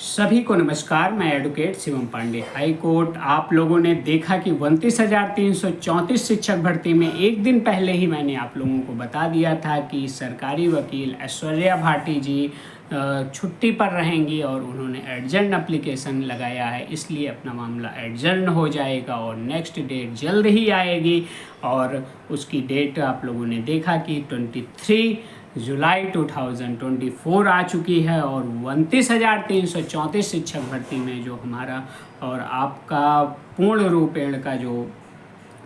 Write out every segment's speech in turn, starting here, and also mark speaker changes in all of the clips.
Speaker 1: सभी को नमस्कार। मैं advocate Shivam Pandey. High court आप लोगों ने देखा कि 29,334 शिक्षक भर्ती में एक दिन पहले ही मैंने आप लोगों को बता दिया था कि सरकारी वकील ऐश्वर्या भाटी जी छुट्टी पर रहेंगी और उन्होंने एडजर्न एप्लीकेशन लगाया है, इसलिए अपना मामला एडजर्न हो जाएगा और नेक्स्ट डेट जल्द ही आएगी। और उसकी डेट आप लोगों ने देखा कि 23 जुलाई 2024 आ चुकी है और 29,334 शिक्षक भर्ती में जो हमारा और आपका पूर्ण रूपेण का जो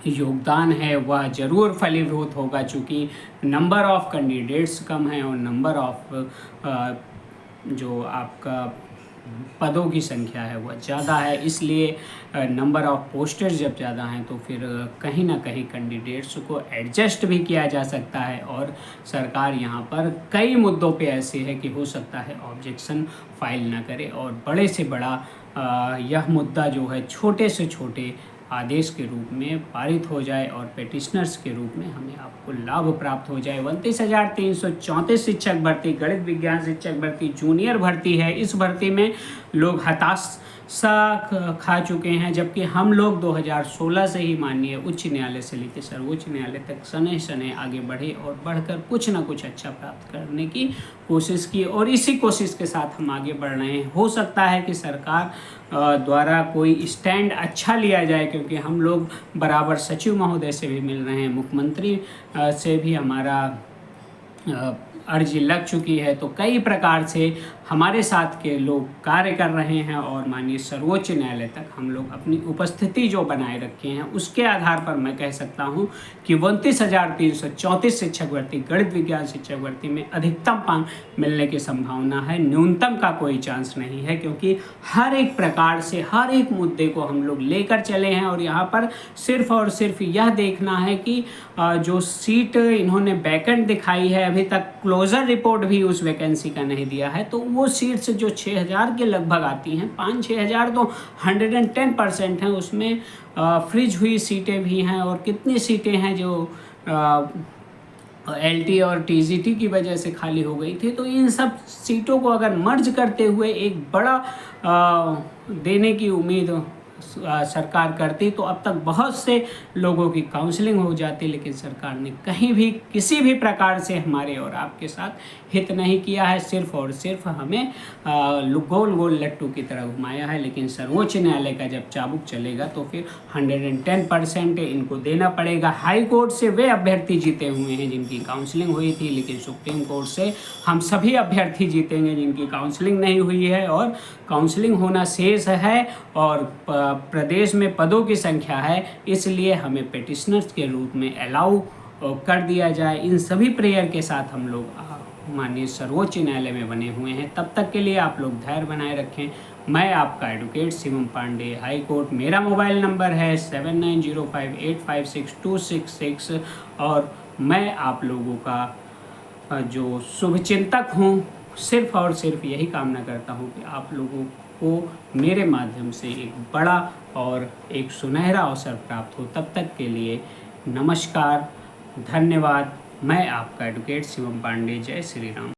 Speaker 1: योगदान है वह ज़रूर फलीभूत होगा, चूँकि नंबर ऑफ़ कैंडिडेट्स कम है और नंबर ऑफ़ जो आपका पदों की संख्या है वह ज़्यादा है। इसलिए नंबर ऑफ़ पोस्टर्स जब ज़्यादा हैं तो फिर कहीं ना कहीं कैंडिडेट्स को एडजस्ट भी किया जा सकता है। और सरकार यहाँ पर कई मुद्दों पे ऐसे है कि हो सकता है ऑब्जेक्शन फाइल ना करे और बड़े से बड़ा यह मुद्दा जो है छोटे से छोटे आदेश के रूप में पारित हो जाए और पेटिशनर्स के रूप में हमें आपको लाभ प्राप्त हो जाए। 29,334 शिक्षक भर्ती, गणित विज्ञान शिक्षक भर्ती जूनियर भर्ती है। इस भर्ती में लोग हताशा खा चुके हैं, जबकि हम लोग 2016 से ही माननीय उच्च न्यायालय से लेकर सर्वोच्च न्यायालय तक सने सने आगे बढ़े और बढ़कर कुछ ना कुछ अच्छा प्राप्त करने की कोशिश की और इसी कोशिश के साथ हम आगे बढ़ रहे हैं। हो सकता है कि सरकार द्वारा कोई स्टैंड अच्छा लिया जाए, क्योंकि हम लोग बराबर सचिव महोदय से भी मिल रहे हैं, मुख्यमंत्री से भी हमारा अर्जी लग चुकी है। तो कई प्रकार से हमारे साथ के लोग कार्य कर रहे हैं और माननीय सर्वोच्च न्यायालय तक हम लोग अपनी उपस्थिति जो बनाए रखे हैं उसके आधार पर मैं कह सकता हूं कि 29,334 शिक्षक भर्ती, गणित विज्ञान शिक्षक भर्ती में अधिकतम पांग मिलने की संभावना है, न्यूनतम का कोई चांस नहीं है, क्योंकि हर एक प्रकार से हर एक मुद्दे को हम लोग लेकर चले हैं। और यहाँ पर सिर्फ और सिर्फ यह देखना है कि जो सीट इन्होंने वैकेंट दिखाई है, अभी तक क्लोजर रिपोर्ट भी उस वैकेंसी का नहीं दिया है, तो वो सीट्स जो 6,000 के लगभग आती हैं, 5-6 हज़ार तो 110% हैं, उसमें फ्रीज हुई सीटें भी हैं और कितनी सीटें हैं जो LT और TGT की वजह से खाली हो गई थी। तो इन सब सीटों को अगर मर्ज करते हुए एक बड़ा देने की उम्मीद सरकार करती तो अब तक बहुत से लोगों की काउंसलिंग हो जाती, लेकिन सरकार ने कहीं भी किसी भी प्रकार से हमारे और आपके साथ हित नहीं किया है। सिर्फ और सिर्फ हमें गोल गोल लट्टू की तरह घुमाया है। लेकिन सर्वोच्च न्यायालय का जब चाबुक चलेगा तो फिर 110% इनको देना पड़ेगा। हाई कोर्ट से वे अभ्यर्थी जीते हुए हैं जिनकी काउंसलिंग हुई थी, लेकिन सुप्रीम कोर्ट से हम सभी अभ्यर्थी जीतेंगे जिनकी काउंसलिंग नहीं हुई है और काउंसलिंग होना शेष है और प्रदेश में पदों की संख्या है, इसलिए हमें पेटिशनर्स के रूप में अलाउ कर दिया जाए। इन सभी प्रेयर के साथ हम लोग माननीय सर्वोच्च न्यायालय में बने हुए हैं। तब तक के लिए आप लोग धैर्य बनाए रखें। मैं आपका advocate Shivam Pandey, high court. मेरा मोबाइल नंबर है 7905856266 और मैं आप लोगों का जो शुभचिंतक हूँ, सिर्फ और सिर्फ यही कामना करता हूँ कि आप लोगों को मेरे माध्यम से एक बड़ा और एक सुनहरा अवसर प्राप्त हो। तब तक के लिए नमस्कार, धन्यवाद। मैं आपका एडवोकेट शिवम पांडे। जय श्री राम।